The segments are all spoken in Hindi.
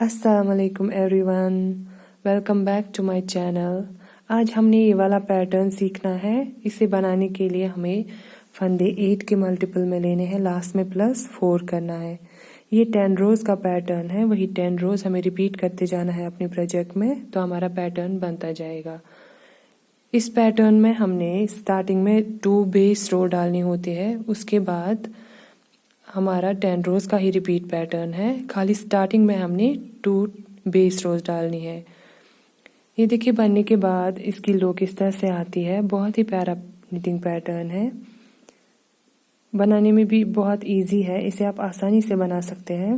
अस्सलाम वालेकुम everyone, welcome back to my channel. आज हमने ये वाला पैटर्न सीखना है। इसे बनाने के लिए हमें फंदे 8 के मल्टीपल में लेने हैं, लास्ट में +4 करना है। ये 10 रोज का पैटर्न है, वही 10 रोज हमें रिपीट करते जाना है अपने प्रोजेक्ट में, तो हमारा पैटर्न बनता जाएगा। इस पैटर्न में हमने स्टार्टिंग में 2 बेस रो डालनी होती है, उसके बाद हमारा 10 रोज का ही रिपीट पैटर्न है। खाली स्टार्टिंग में हमने 2 बेस रोज डालनी है। ये देखिए बनने के बाद इसकी लुक इस तरह से आती है। बहुत ही प्यारा निटिंग पैटर्न है, बनाने में भी बहुत इजी है, इसे आप आसानी से बना सकते हैं।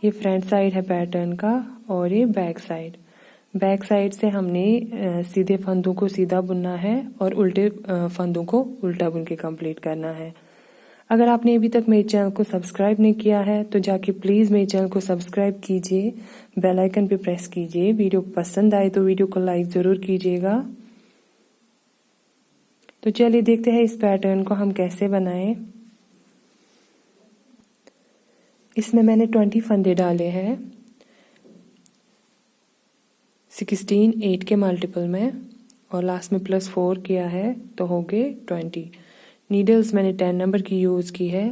ये फ्रंट साइड है पैटर्न का और ये बैक साइड। बैक साइड से हमने सीधे फंदों को सीधा बुनना है और उल्टे फंदों को उल्टा बुन के कंप्लीट करना है। अगर आपने अभी तक मेरे चैनल को सब्सक्राइब नहीं किया है तो जाके प्लीज़ मेरे चैनल को सब्सक्राइब कीजिए, बेल आइकन पे प्रेस कीजिए। वीडियो पसंद आए तो वीडियो को लाइक ज़रूर कीजिएगा। तो चलिए देखते हैं इस पैटर्न को हम कैसे बनाएं। इसमें मैंने 20 फंदे डाले हैं, 16 8 के मल्टीपल में, और लास्ट में +4 किया है तो हो गए 20। नीडल्स मैंने 10 नंबर की यूज़ की है।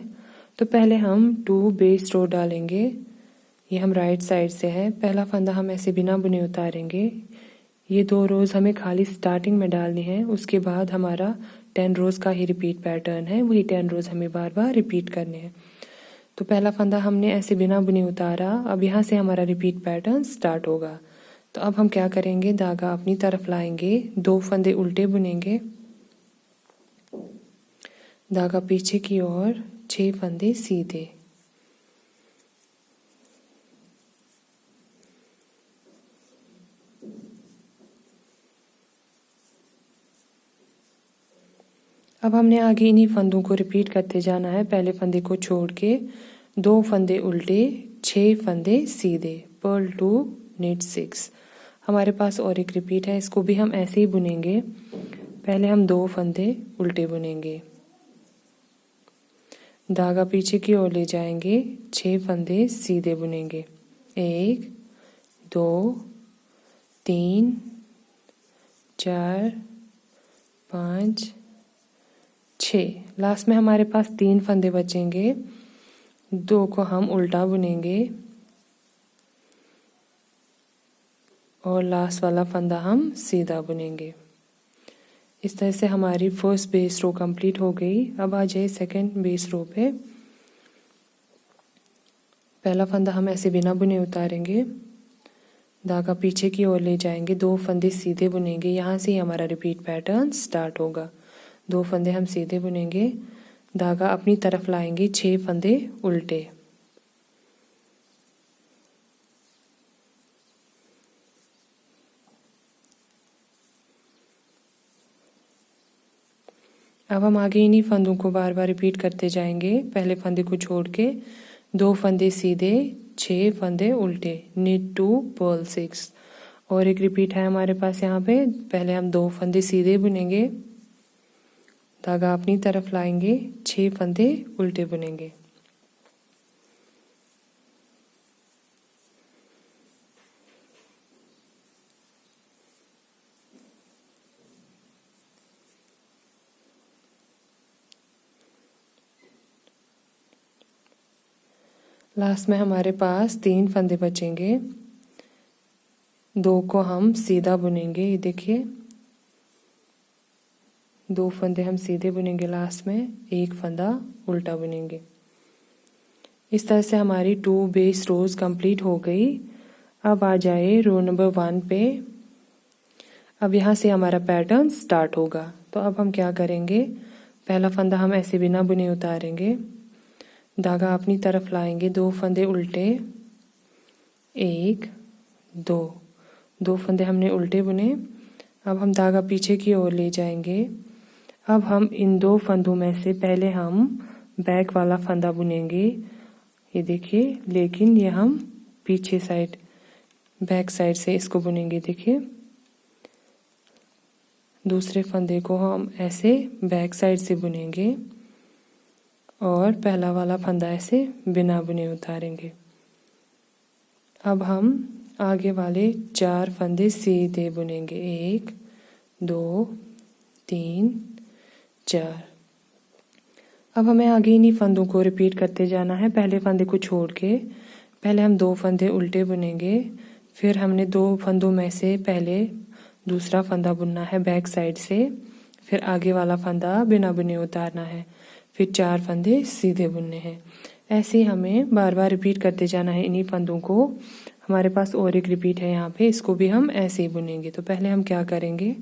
तो पहले हम 2 बेस रो डालेंगे। ये हम राइट साइड से है। पहला फंदा हम ऐसे बिना बुने उतारेंगे। ये 2 रोज हमें खाली स्टार्टिंग में डालनी है, उसके बाद हमारा 10 रोज का ही रिपीट पैटर्न है, वही 10 रोज हमें बार बार रिपीट करने हैं। तो पहला फंदा हमने ऐसे बिना बुने उतारा। अब यहाँ से हमारा रिपीट पैटर्न स्टार्ट होगा। तो अब हम क्या करेंगे, धागा अपनी तरफ लाएंगे, 2 फंदे उल्टे बुनेंगे, धागा पीछे की ओर, 6 फंदे सीधे। अब हमने आगे इन्हीं फंदों को रिपीट करते जाना है। पहले फंदे को छोड़ के 2 फंदे उल्टे, 6 फंदे सीधे, पर्ल 2 निट 6। हमारे पास और एक रिपीट है, इसको भी हम ऐसे ही बुनेंगे। पहले हम 2 फंदे उल्टे बुनेंगे, धागा पीछे की ओर ले जाएंगे, 6 फंदे सीधे बुनेंगे, 1 2 3 4 5 6। लास्ट में हमारे पास 3 फंदे बचेंगे, 2 को हम उल्टा बुनेंगे और लास्ट वाला फंदा हम सीधा बुनेंगे। इस तरह से हमारी फर्स्ट बेस रो कंप्लीट हो गई। अब आ जाए सेकंड बेस रो पे। पहला फंदा हम ऐसे बिना बुने उतारेंगे, धागा पीछे की ओर ले जाएंगे, 2 फंदे सीधे बुनेंगे। यहाँ से ही हमारा रिपीट पैटर्न स्टार्ट होगा। 2 फंदे हम सीधे बुनेंगे, धागा अपनी तरफ लाएंगे, 6 फंदे उल्टे। अब हम आगे इन्हीं फंदों को बार बार रिपीट करते जाएंगे। पहले फंदे को छोड़ के 2 फंदे सीधे, 6 फंदे उल्टे, निट 2 पर्ल 6। और एक रिपीट है हमारे पास यहाँ पे। पहले हम 2 फंदे सीधे बुनेंगे, धागा अपनी तरफ लाएंगे, 6 फंदे उल्टे बुनेंगे। लास्ट में हमारे पास 3 फंदे बचेंगे, 2 को हम सीधा बुनेंगे। ये देखिए 2 फंदे हम सीधे बुनेंगे, लास्ट में 1 फंदा उल्टा बुनेंगे। इस तरह से हमारी 2 बेस रोज कंप्लीट हो गई। अब आ जाए रो नंबर 1 पे। अब यहाँ से हमारा पैटर्न स्टार्ट होगा। तो अब हम क्या करेंगे, पहला फंदा हम ऐसे बिना बुने उतारेंगे, धागा अपनी तरफ लाएंगे, 2 फंदे उल्टे, 1 2 फंदे हमने उल्टे बुने। अब हम धागा पीछे की ओर ले जाएंगे। अब हम इन 2 फंदों में से पहले हम बैक वाला फंदा बुनेंगे, ये देखिए, लेकिन ये हम पीछे साइड, बैक साइड से इसको बुनेंगे। देखिए दूसरे फंदे को हम ऐसे बैक साइड से बुनेंगे और पहला वाला फंदा ऐसे बिना बुने उतारेंगे। अब हम आगे वाले 4 फंदे सीधे बुनेंगे, 1 2 3 4। अब हमें आगे इन्हीं फंदों को रिपीट करते जाना है। पहले फंदे को छोड़ के पहले हम 2 फंदे उल्टे बुनेंगे, फिर हमने 2 फंदों में से पहले दूसरा फंदा बुनना है बैक साइड से, फिर आगे वाला फंदा बिना बुने उतारना है, फिर 4 फंदे सीधे बुनने हैं। ऐसे ही हमें बार बार रिपीट करते जाना है इन्हीं फंदों को। हमारे पास और एक रिपीट है यहाँ पे, इसको भी हम ऐसे ही बुनेंगे। तो पहले हम क्या करेंगे,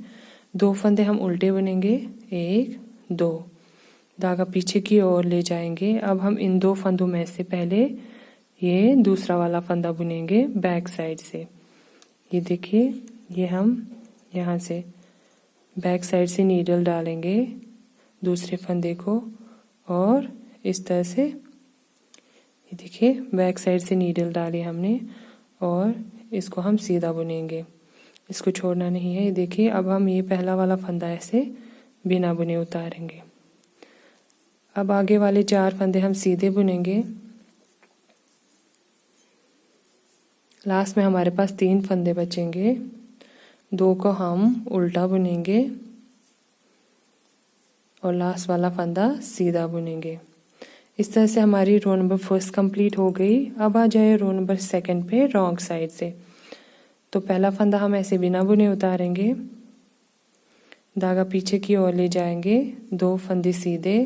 2 फंदे हम उल्टे बुनेंगे, 1 2, धागा पीछे की ओर ले जाएंगे। अब हम इन 2 फंदों में से पहले ये दूसरा वाला फंदा बुनेंगे बैक साइड से। ये देखिए, ये हम यहाँ से बैक साइड से नीडल डालेंगे दूसरे फंदे को, और इस तरह से ये देखिए बैक साइड से नीडल डाली हमने, और इसको हम सीधा बुनेंगे, इसको छोड़ना नहीं है। ये देखिए, अब हम ये पहला वाला फंदा ऐसे बिना बुने उतारेंगे। अब आगे वाले 4 फंदे हम सीधे बुनेंगे। लास्ट में हमारे पास 3 फंदे बचेंगे, 2 को हम उल्टा बुनेंगे और लास्ट वाला फंदा सीधा बुनेंगे। इस तरह से हमारी रो नंबर 1 कंप्लीट हो गई। अब आ जाए रो नंबर 2 पे रॉन्ग साइड से। तो पहला फंदा हम ऐसे बिना बुने उतारेंगे, धागा पीछे की ओर ले जाएंगे, 2 फंदे सीधे,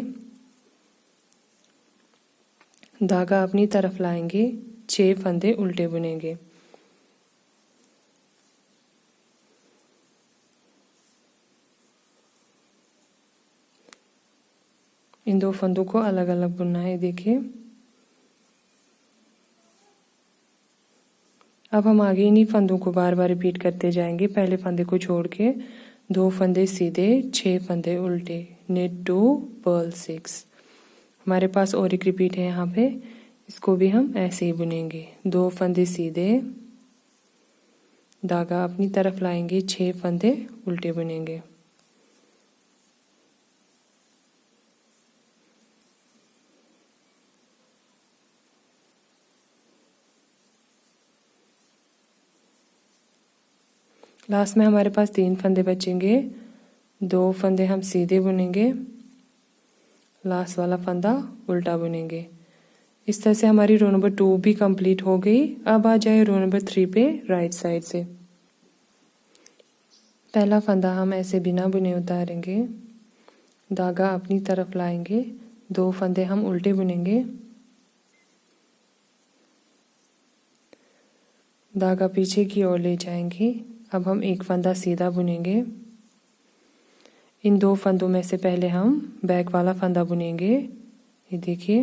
धागा अपनी तरफ लाएंगे, 6 फंदे उल्टे बुनेंगे। इन 2 फंदों को अलग अलग बुनना है। देखिए, अब हम आगे इन्हीं फंदों को बार बार रिपीट करते जाएंगे। पहले फंदे को छोड़ के 2 फंदे सीधे, 6 फंदे उल्टे, नेट 2 पर्ल 6। हमारे पास और एक रिपीट है यहाँ पे, इसको भी हम ऐसे ही बुनेंगे। 2 फंदे सीधे, धागा अपनी तरफ लाएंगे, 6 फंदे उल्टे बुनेंगे। लास्ट में हमारे पास 3 फंदे बचेंगे, 2 फंदे हम सीधे बुनेंगे, लास्ट वाला फंदा उल्टा बुनेंगे। इस तरह से हमारी रो नंबर 2 भी कंप्लीट हो गई। अब आ जाए रो नंबर 3 पे राइट साइड से। पहला फंदा हम ऐसे बिना बुने उतारेंगे, धागा अपनी तरफ लाएंगे, 2 फंदे हम उल्टे बुनेंगे, धागा पीछे की ओर ले जाएंगे। अब हम 1 फंदा सीधा बुनेंगे। इन 2 फंदों में से पहले हम बैक वाला फंदा बुनेंगे। ये देखिए,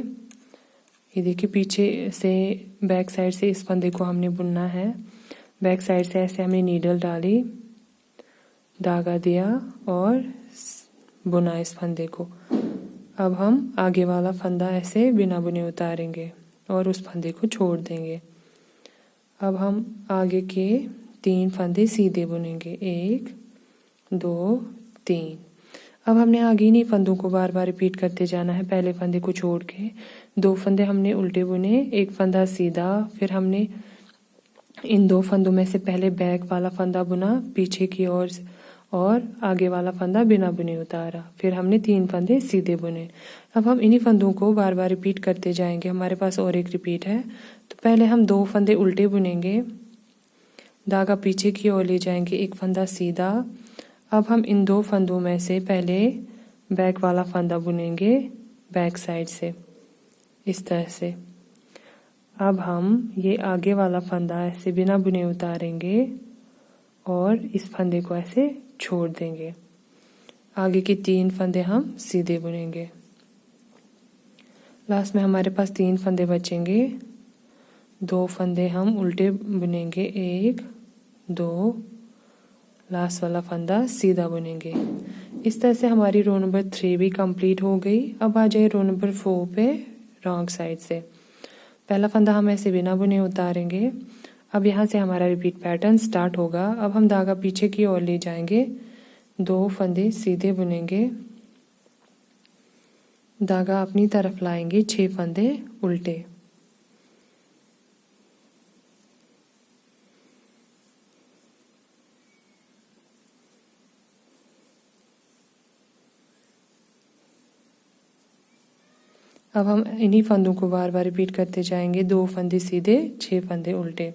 ये देखिए, पीछे से बैक साइड से इस फंदे को हमने बुनना है। बैक साइड से ऐसे हमने नीडल डाली, धागा दिया और बुना इस फंदे को। अब हम आगे वाला फंदा ऐसे बिना बुने उतारेंगे और उस फंदे को छोड़ देंगे। अब हम आगे के 3 फंदे सीधे बुनेंगे, 1 2 3। अब हमने आगे इन्हीं फंदों को बार बार रिपीट करते जाना है। पहले फंदे को छोड़ के 2 फंदे हमने उल्टे बुने, 1 फंदा सीधा, फिर हमने इन 2 फंदों में से पहले बैक वाला फंदा बुना पीछे की ओर और आगे वाला फंदा बिना बुने उतारा, फिर हमने 3 फंदे सीधे बुने। अब हम इन्हीं फंदों को बार बार रिपीट करते जाएंगे। हमारे पास और एक रिपीट है। तो पहले हम 2 फंदे उल्टे बुनेंगे, धागा पीछे की ओर ले जाएंगे, 1 फंदा सीधा। अब हम इन 2 फंदों में से पहले बैक वाला फंदा बुनेंगे बैक साइड से, इस तरह से। अब हम ये आगे वाला फंदा ऐसे बिना बुने उतारेंगे और इस फंदे को ऐसे छोड़ देंगे। आगे के 3 फंदे हम सीधे बुनेंगे। लास्ट में हमारे पास 3 फंदे बचेंगे, 2 फंदे हम उल्टे बुनेंगे, 1 2, लास्ट वाला फंदा सीधा बुनेंगे। इस तरह से हमारी रो नंबर 3 भी कंप्लीट हो गई। अब आ जाए रो नंबर 4 पे रॉन्ग साइड से। पहला फंदा हम ऐसे बिना बुने उतारेंगे। अब यहाँ से हमारा रिपीट पैटर्न स्टार्ट होगा। अब हम धागा पीछे की ओर ले जाएंगे, 2 फंदे सीधे बुनेंगे, धागा अपनी तरफ लाएंगे, 6 फंदे उल्टे, अब हम इन्हीं फंदों को बार बार रिपीट करते जाएंगे। 2 फंदे सीधे, 6 फंदे उल्टे।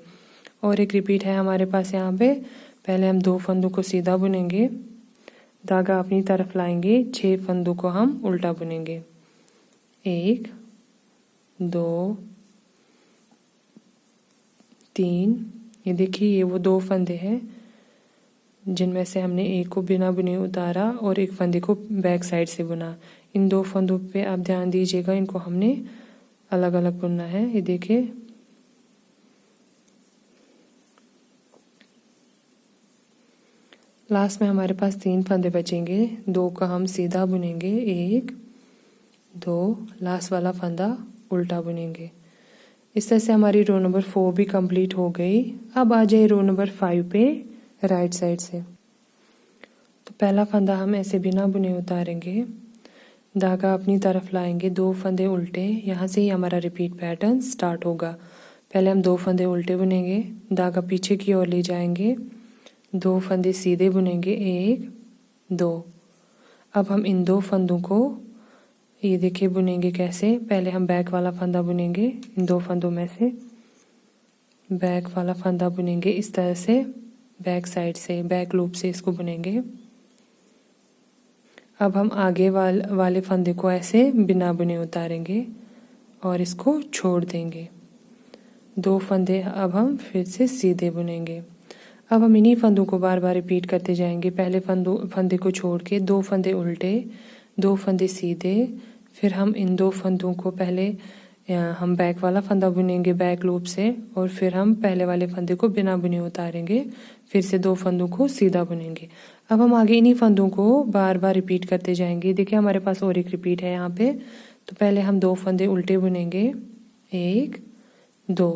और एक रिपीट है हमारे पास यहाँ पे। पहले हम 2 फंदों को सीधा बुनेंगे, धागा अपनी तरफ लाएंगे, 6 फंदों को हम उल्टा बुनेंगे। 1 2 3। ये देखिए, ये वो 2 फंदे हैं जिनमें से हमने एक को बिना बुने उतारा और एक फंदे को बैक साइड से बुना। इन 2 फंदों पे आप ध्यान दीजिएगा, इनको हमने अलग अलग बुनना है। ये देखिए, लास्ट में हमारे पास 3 फंदे बचेंगे। 2 का हम सीधा बुनेंगे, 1 2, लास्ट वाला फंदा उल्टा बुनेंगे। इस तरह से हमारी रो नंबर 4 भी कंप्लीट हो गई। अब आ जाए रो नंबर 5 पे राइट साइड से। तो पहला फंदा हम ऐसे बिना बुने उतारेंगे, धागा अपनी तरफ लाएंगे, 2 फंदे उल्टे। यहाँ से ही हमारा रिपीट पैटर्न स्टार्ट होगा। पहले हम 2 फंदे उल्टे बुनेंगे, धागा पीछे की ओर ले जाएंगे, 2 फंदे सीधे बुनेंगे, 1 2। अब हम इन 2 फंदों को, ये देखिए, बुनेंगे कैसे। पहले हम बैक वाला फंदा बुनेंगे, इन 2 फंदों में से बैक वाला फंदा बुनेंगे इस तरह से, बैक साइड से, बैक लूप से इसको बुनेंगे। अब हम आगे वाले फंदे को ऐसे बिना बुने उतारेंगे और इसको छोड़ देंगे। 2 फंदे अब हम फिर से सीधे बुनेंगे। अब हम इन्हीं फंदों को बार बार रिपीट करते जाएंगे। पहले फंदे को छोड़ के 2 फंदे उल्टे, 2 फंदे सीधे, फिर हम इन 2 फंदों को पहले हम बैक वाला फंदा बुनेंगे बैक लूप से, और फिर हम पहले वाले फंदे को बिना बुने उतारेंगे, फिर से 2 फंदों को सीधा बुनेंगे। अब हम आगे इन्हीं फंदों को बार बार रिपीट करते जाएंगे। देखिए, हमारे पास और एक रिपीट है यहाँ पे। तो पहले हम 2 फंदे उल्टे बुनेंगे, 1 2,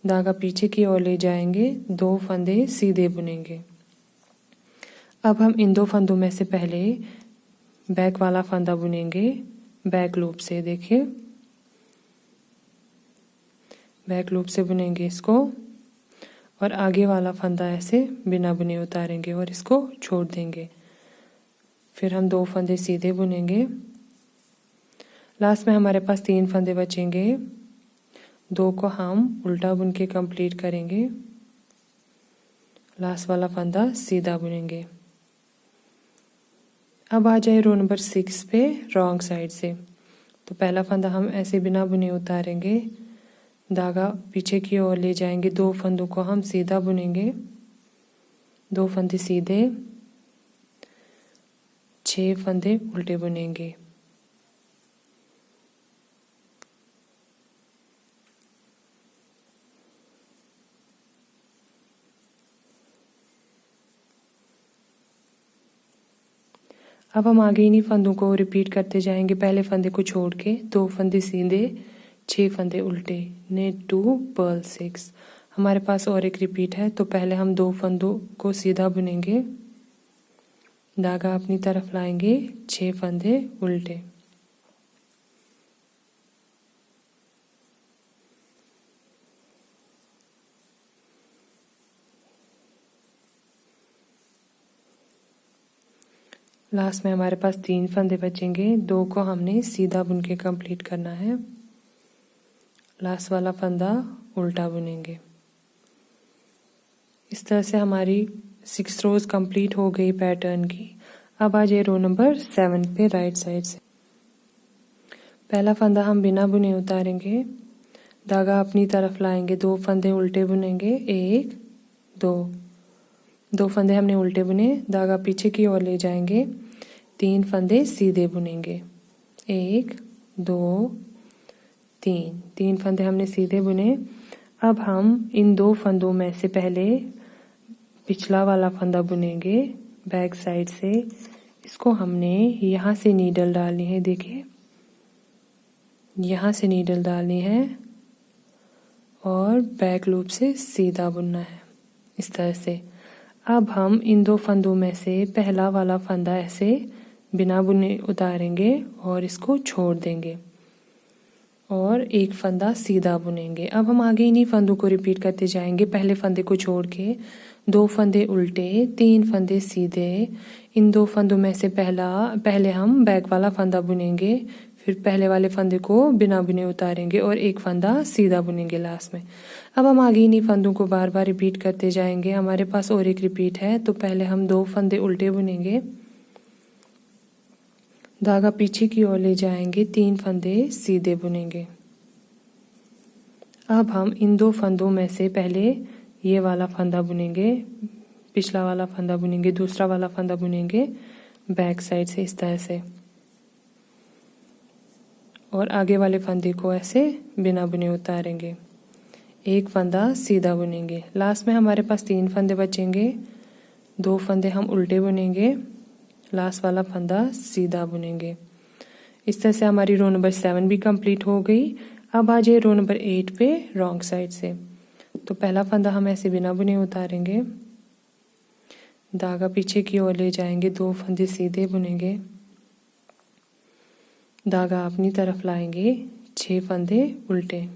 धागा पीछे की ओर ले जाएंगे, 2 फंदे सीधे बुनेंगे। अब हम इन 2 फंदों में से पहले बैक वाला फंदा बुनेंगे बैक लूप से। देखिए, बैक लूप से बुनेंगे इसको, और आगे वाला फंदा ऐसे बिना बुने उतारेंगे और इसको छोड़ देंगे। फिर हम 2 फंदे सीधे बुनेंगे। लास्ट में हमारे पास 3 फंदे बचेंगे, 2 को हम उल्टा बुन के कंप्लीट करेंगे, लास्ट वाला फंदा सीधा बुनेंगे। अब आ जाए रो नंबर 6 पे रॉन्ग साइड से। तो पहला फंदा हम ऐसे बिना बुने उतारेंगे, धागा पीछे की ओर ले जाएंगे, 2 फंदों को हम सीधा बुनेंगे, 2 फंदे सीधे, 6 फंदे उल्टे बुनेंगे। अब हम आगे इन्हीं फंदों को रिपीट करते जाएंगे। पहले फंदे को छोड़ के 2 फंदे सीधे, 6 फंदे उल्टे, नेट 2 पर्ल 6। हमारे पास और एक रिपीट है। तो पहले हम 2 फंदों को सीधा बुनेंगे, धागा अपनी तरफ लाएंगे, 6 फंदे उल्टे। लास्ट में हमारे पास 3 फंदे बचेंगे, 2 को हमने सीधा बुन के कंप्लीट करना है, लास्ट वाला फंदा उल्टा बुनेंगे। इस तरह से हमारी 6 रोज कंप्लीट हो गई पैटर्न की। अब आ जाए रो नंबर 7 पे राइट साइड से। पहला फंदा हम बिना बुने उतारेंगे, धागा अपनी तरफ लाएंगे, 2 फंदे उल्टे बुनेंगे, 1 2, 2 फंदे हमने उल्टे बुने, धागा पीछे की ओर ले जाएंगे, 3 फंदे सीधे बुनेंगे, 1 2 3, 3 फंदे हमने सीधे बुने। अब हम इन 2 फंदों में से पहले पिछला वाला फंदा बुनेंगे बैक साइड से। इसको हमने यहाँ से नीडल डालनी है, देखिए यहाँ से नीडल डालनी है और बैक लूप से सीधा बुनना है इस तरह से। अब हम इन 2 फंदों में से पहला वाला फंदा ऐसे बिना बुने उतारेंगे और इसको छोड़ देंगे और एक फंदा सीधा बुनेंगे। अब हम आगे इन्हीं फंदों को रिपीट करते जाएंगे। पहले फंदे को छोड़ के 2 फंदे उल्टे, 3 फंदे सीधे। इन 2 फंदों में से पहले हम बैक वाला फंदा बुनेंगे, फिर पहले वाले फंदे को बिना बुने उतारेंगे और एक फंदा सीधा बुनेंगे लास्ट में। अब हम आगे इन्हीं फंदों को बार बार रिपीट करते जाएंगे। हमारे पास और एक रिपीट है, तो पहले हम 2 फंदे उल्टे बुनेंगे, धागा पीछे की ओर ले जाएंगे, 3 फंदे सीधे बुनेंगे। अब हम इन 2 फंदों में से पहले ये वाला फंदा बुनेंगे, पिछला वाला फंदा बुनेंगे, दूसरा वाला फंदा बुनेंगे बैक साइड से इस तरह से, और आगे वाले फंदे को ऐसे बिना बुने उतारेंगे, एक फंदा सीधा बुनेंगे। लास्ट में हमारे पास 3 फंदे बचेंगे, 2 फंदे हम उल्टे बुनेंगे, लास्ट वाला फंदा सीधा बुनेंगे। इस तरह से हमारी रो नंबर 7 भी कंप्लीट हो गई। अब आ जाए रो नंबर 8 पे रॉन्ग साइड से। तो पहला फंदा हम ऐसे बिना बुने उतारेंगे, धागा पीछे की ओर ले जाएंगे, 2 फंदे सीधे बुनेंगे, धागा अपनी तरफ लाएंगे, 6 फंदे उल्टे।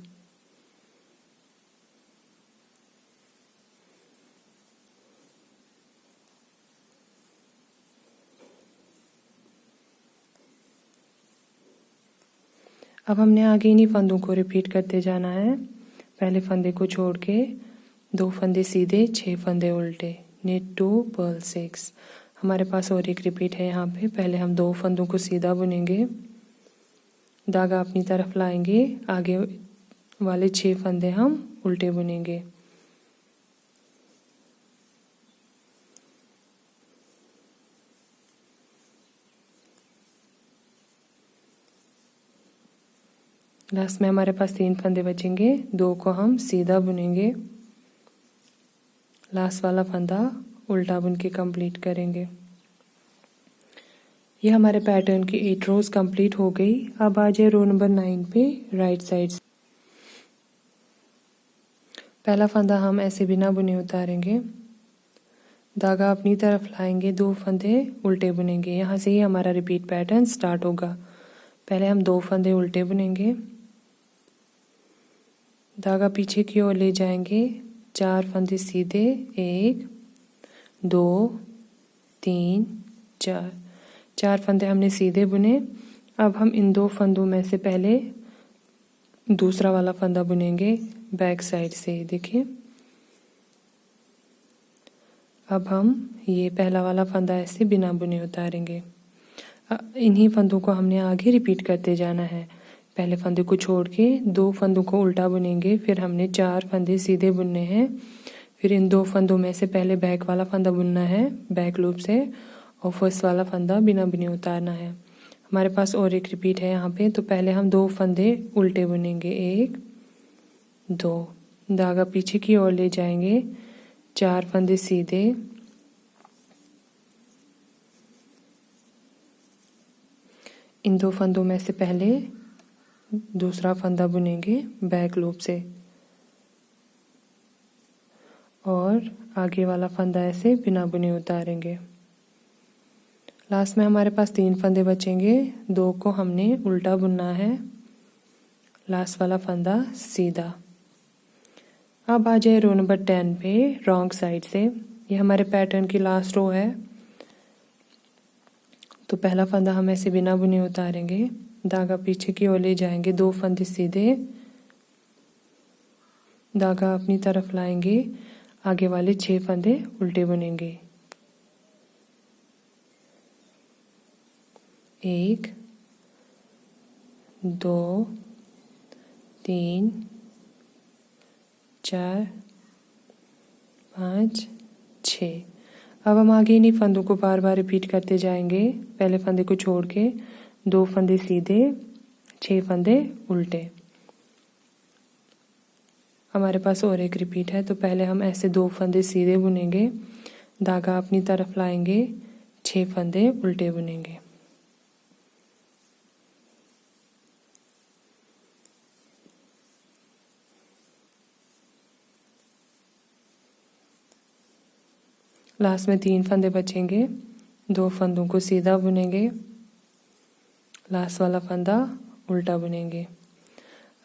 अब हमने आगे इन्हीं फंदों को रिपीट करते जाना है। पहले फंदे को छोड़ के 2 फंदे सीधे, 6 फंदे उल्टे, नीट 2 पर्ल 6। हमारे पास और एक रिपीट है यहाँ पे। पहले हम 2 फंदों को सीधा बुनेंगे, धागा अपनी तरफ लाएंगे, आगे वाले 6 फंदे हम उल्टे बुनेंगे। लास्ट में हमारे पास 3 फंदे बचेंगे, 2 को हम सीधा बुनेंगे, लास्ट वाला फंदा उल्टा बुन के कंप्लीट करेंगे। ये हमारे पैटर्न की 8 रोज कंप्लीट हो गई। अब आ जाए रो नंबर 9 पे राइट साइड से। पहला फंदा हम ऐसे बिना बुने उतारेंगे, धागा अपनी तरफ लाएंगे, 2 फंदे उल्टे बुनेंगे। यहाँ से ही हमारा रिपीट पैटर्न स्टार्ट होगा। पहले हम 2 फंदे उल्टे बुनेंगे, धागा पीछे की ओर ले जाएंगे, 4 फंदे सीधे, 1 2 3 4, 4 फंदे हमने सीधे बुने। अब हम इन 2 फंदों में से पहले दूसरा वाला फंदा बुनेंगे बैक साइड से, देखिए। अब हम ये पहला वाला फंदा ऐसे बिना बुने उतारेंगे। इन्हीं फंदों को हमने आगे रिपीट करते जाना है। पहले फंदे को छोड़ के 2 फंदों को उल्टा बुनेंगे, फिर हमने 4 फंदे सीधे बुनने हैं। फिर इन 2 फंदों में से पहले बैक वाला फंदा बुनना है बैक लूप से, और फर्स्ट वाला फंदा बिना बुने उतारना है। हमारे पास और एक रिपीट है यहाँ पे। तो पहले हम 2 फंदे उल्टे बुनेंगे, 1 2, धागा पीछे की ओर ले जाएंगे, 4 फंदे सीधे, इन 2 फंदों में से पहले दूसरा फंदा बुनेंगे बैक लूप से, और आगे वाला फंदा ऐसे बिना बुने उतारेंगे। लास्ट में हमारे पास 3 फंदे बचेंगे, 2 को हमने उल्टा बुनना है, लास्ट वाला फंदा सीधा। अब आ जाए रो नंबर 10 पे रॉन्ग साइड से। ये हमारे पैटर्न की लास्ट रो है। तो पहला फंदा हम ऐसे बिना बुने उतारेंगे, धागा पीछे की ओर ले जाएंगे, 2 फंदे सीधे, धागा अपनी तरफ लाएंगे, आगे वाले 6 फंदे उल्टे बुनेंगे, 1 2 3 4 5 6। अब हम आगे इन्हीं फंदों को बार बार रिपीट करते जाएंगे। पहले फंदे को छोड़ के 2 फंदे सीधे, 6 फंदे उल्टे। हमारे पास और एक रिपीट है। तो पहले हम ऐसे 2 फंदे सीधे बुनेंगे, धागा अपनी तरफ लाएंगे, 6 फंदे उल्टे बुनेंगे। लास्ट में 3 फंदे बचेंगे, 2 फंदों को सीधा बुनेंगे, लास्ट वाला फंदा उल्टा बुनेंगे।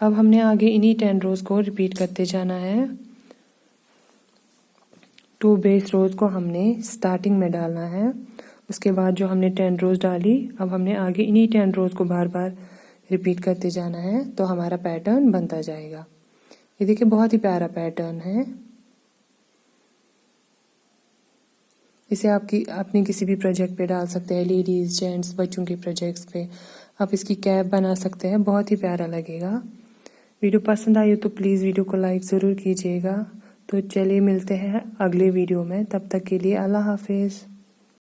अब हमने आगे इन्हीं 10 रोज को रिपीट करते जाना है। 2 बेस रोज को हमने स्टार्टिंग में डालना है। उसके बाद जो हमने 10 रोज डाली, अब हमने आगे इन्हीं 10 रोज को बार बार रिपीट करते जाना है तो हमारा पैटर्न बनता जाएगा। ये देखिए बहुत ही प्यारा पैटर्न है। इसे अपने किसी भी प्रोजेक्ट पे डाल सकते हैं, लेडीज जेंट्स बच्चों के प्रोजेक्ट्स पे आप इसकी कैप बना सकते हैं, बहुत ही प्यारा लगेगा। वीडियो पसंद आई हो तो प्लीज़ वीडियो को लाइक ज़रूर कीजिएगा। तो चलिए मिलते हैं अगले वीडियो में, तब तक के लिए अल्लाह हाफिज़।